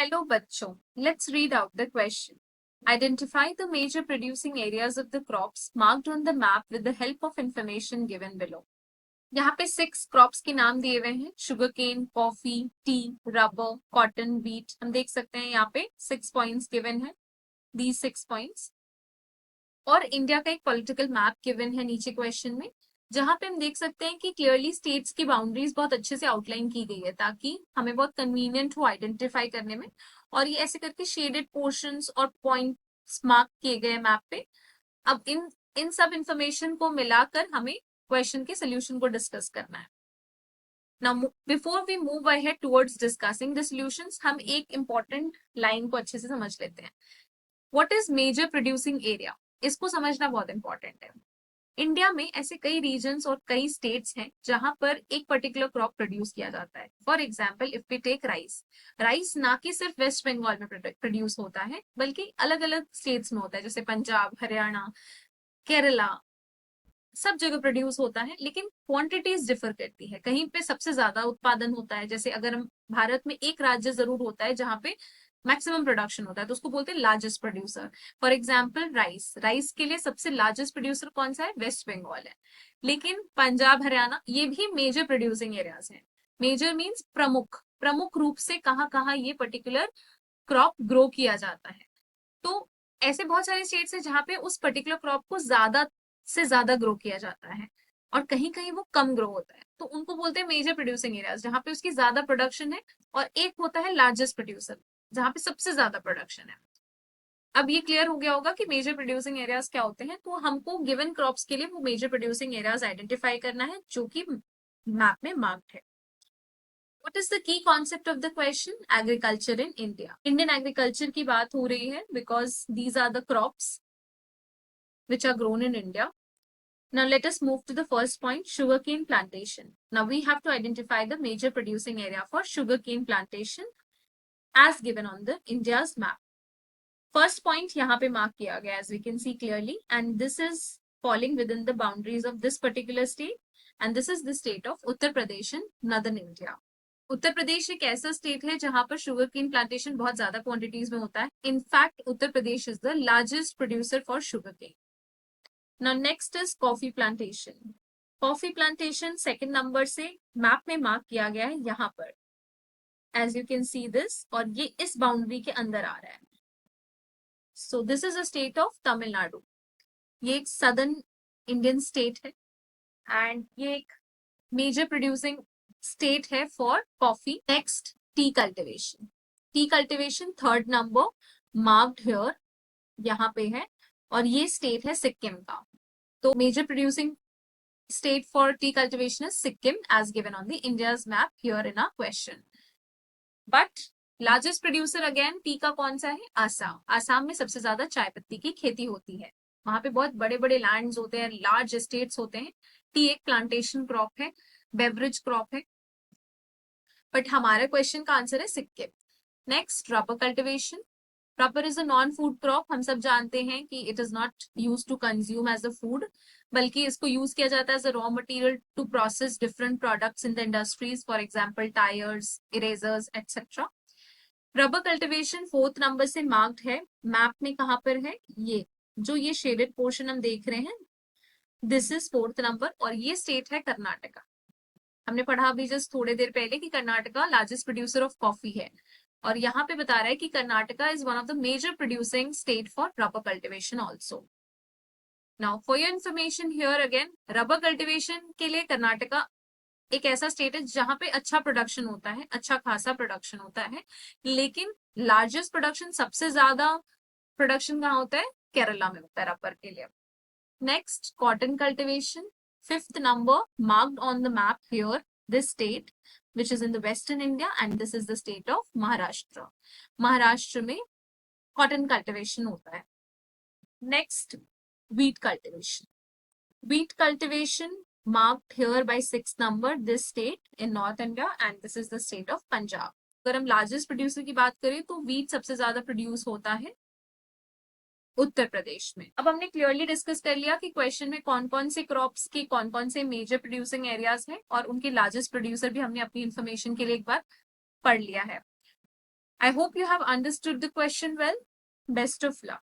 Hello बच्चों, let's read out the question. Identify the major producing areas of the crops marked on the map with the help of information given below. यहाँ पे 6 crops के नाम दिए हुए हैं, sugar cane, coffee, tea, rubber, cotton, wheat. हम देख सकते हैं यहाँ पे 6 पॉइंट्स गिवन है, these 6 पॉइंट्स. और इंडिया का एक पॉलिटिकल मैप गिवन है नीचे क्वेश्चन में, जहां पे हम देख सकते हैं कि क्लियरली स्टेट्स की बाउंड्रीज बहुत अच्छे से आउटलाइन की गई है ताकि हमें बहुत कन्वीनियंट हो आइडेंटिफाई करने में. और ये ऐसे करके शेडेड पोर्शंस और पॉइंट्स मार्क किए गए मैप पे. अब इन सब इंफॉर्मेशन को मिलाकर हमें क्वेश्चन के सोल्यूशन को डिस्कस करना है. Now, before we move ahead towards discussing the solutions, हम एक important लाइन को अच्छे से समझ लेते हैं. What is major producing area? इसको समझना बहुत इंपॉर्टेंट है. इंडिया में ऐसे कई रीजन्स और कई स्टेट्स हैं जहां पर एक पर्टिकुलर क्रॉप प्रोड्यूस किया जाता है. For example, if we take rice, rice ना कि सिर्फ वेस्ट बंगाल में प्रोड्यूस होता है बल्कि अलग अलग स्टेट्स में होता है, जैसे पंजाब, हरियाणा, केरला, सब जगह प्रोड्यूस होता है. लेकिन क्वांटिटीज डिफर करती है. कहीं पे सबसे ज्यादा उत्पादन होता है, जैसे अगर हम भारत में एक राज्य जरूर होता है जहां पे मैक्सिमम प्रोडक्शन होता है तो उसको बोलते हैं largest producer. For example, rice, rice के लिए सबसे लार्जेस्ट प्रोड्यूसर कौन सा है? वेस्ट बंगाल है. लेकिन पंजाब, हरियाणा ये भी मेजर प्रोड्यूसिंग एरियाज हैं. मेजर मीन्स प्रमुख, प्रमुख रूप से कहाँ कहाँ ये पर्टिकुलर क्रॉप ग्रो किया जाता है. तो ऐसे बहुत सारे स्टेट्स हैं जहाँ पे उस पर्टिकुलर क्रॉप को ज्यादा से ज्यादा ग्रो किया जाता है और कहीं कहीं वो कम ग्रो होता है, तो उनको बोलते हैं मेजर प्रोड्यूसिंग एरियाज, जहाँ पे उसकी ज्यादा प्रोडक्शन है. और एक होता है लार्जेस्ट प्रोड्यूसर, जहाँ पे सबसे ज्यादा प्रोडक्शन है. अब ये क्लियर हो गया होगा कि मेजर प्रोड्यूसिंग एरियाज क्या होते हैं. तो हमको गिवन क्रॉप्स के लिए वो मेजर प्रोड्यूसिंग एरियाज आइडेंटिफाई करना है जो कि मैप में मार्क्ड है. What is the key concept of the question? Agriculture in India. Indian agriculture की बात हो रही है because these are the crops which are grown in India. Now let us move to the first point, sugarcane plantation. Now we have to identify the major producing area for sugarcane plantation as given on the India's map. First point यहाँ पे mark किया गया, as we can see clearly, and this is falling within the boundaries of this particular state, and this is the state of Uttar Pradesh in northern India. Uttar Pradesh एक ऐसा state है जहां पर sugar cane plantation बहुत ज्यादा quantities में होता है. In fact Uttar Pradesh is the largest producer for sugar cane. Now next is coffee plantation. Coffee plantation second number से मैप में मार्क किया गया है यहाँ पर, as you can see this, और ये इस बाउंड्री के अंदर आ रहा है. So this is a state of Tamil Nadu. ये एक सदर्न इंडियन स्टेट है एंड ये एक मेजर प्रोड्यूसिंग स्टेट है for coffee. Next, T cultivation. T cultivation third number marked here, यहाँ पे है, और ये स्टेट है सिक्किम का. तो major producing state for tea cultivation is Sikkim as given on the India's map here in a question. But largest producer again tea का कौन सा है? आसाम. आसाम में सबसे ज्यादा चाय पत्ती की खेती होती है. वहां पे बहुत बड़े बड़े लैंड्स होते हैं, लार्ज एस्टेट्स होते हैं. टी एक प्लांटेशन क्रॉप है, बेवरेज क्रॉप है, बट हमारे क्वेश्चन का आंसर है Sikkim. Next, rubber cultivation. Rubber is a non food crop. हम सब जानते हैं कि it is not use to consume as a food, बल्कि इसको यूज किया जाता है as a raw material to process different products in the industries, for example tyres, erasers etcetera. Rubber cultivation fourth number से मार्क्ड है. Map में कहाँ पर है? ये जो ये शेडेड पोर्शन हम देख रहे हैं, दिस इज फोर्थ नंबर, और ये स्टेट है कर्नाटका. हमने पढ़ा अभी जस्ट थोड़ी देर पहले कि Karnataka largest producer of coffee है, और यहाँ पे बता रहा है कि Karnataka is one of the major producing state for rubber cultivation also. Now for your information here again, rubber cultivation के लिए कर्नाटका एक ऐसा स्टेट है जहां पे अच्छा प्रोडक्शन होता है, अच्छा खासा प्रोडक्शन होता है. लेकिन लार्जेस्ट प्रोडक्शन, सबसे ज्यादा प्रोडक्शन कहाँ होता है? केरला में होता है रबर के लिए. Next, cotton cultivation. Fifth number marked on the map here, this state which is in the western India, and this is the state of Maharashtra. Maharashtra में cotton cultivation होता है. Next, wheat cultivation. Wheat cultivation marked here by 6th number, this state in North India, and this is the state of Punjab. अगर हम largest producer की बात करें तो wheat सबसे ज्यादा produce होता है उत्तर प्रदेश में. अब हमने क्लियरली डिस्कस कर लिया कि क्वेश्चन में कौन कौन से क्रॉप्स के कौन कौन से मेजर प्रोड्यूसिंग एरियाज हैं, और उनके लार्जेस्ट प्रोड्यूसर भी हमने अपनी इंफॉर्मेशन के लिए एक बार पढ़ लिया है. I hope you have understood the question well. Best of luck.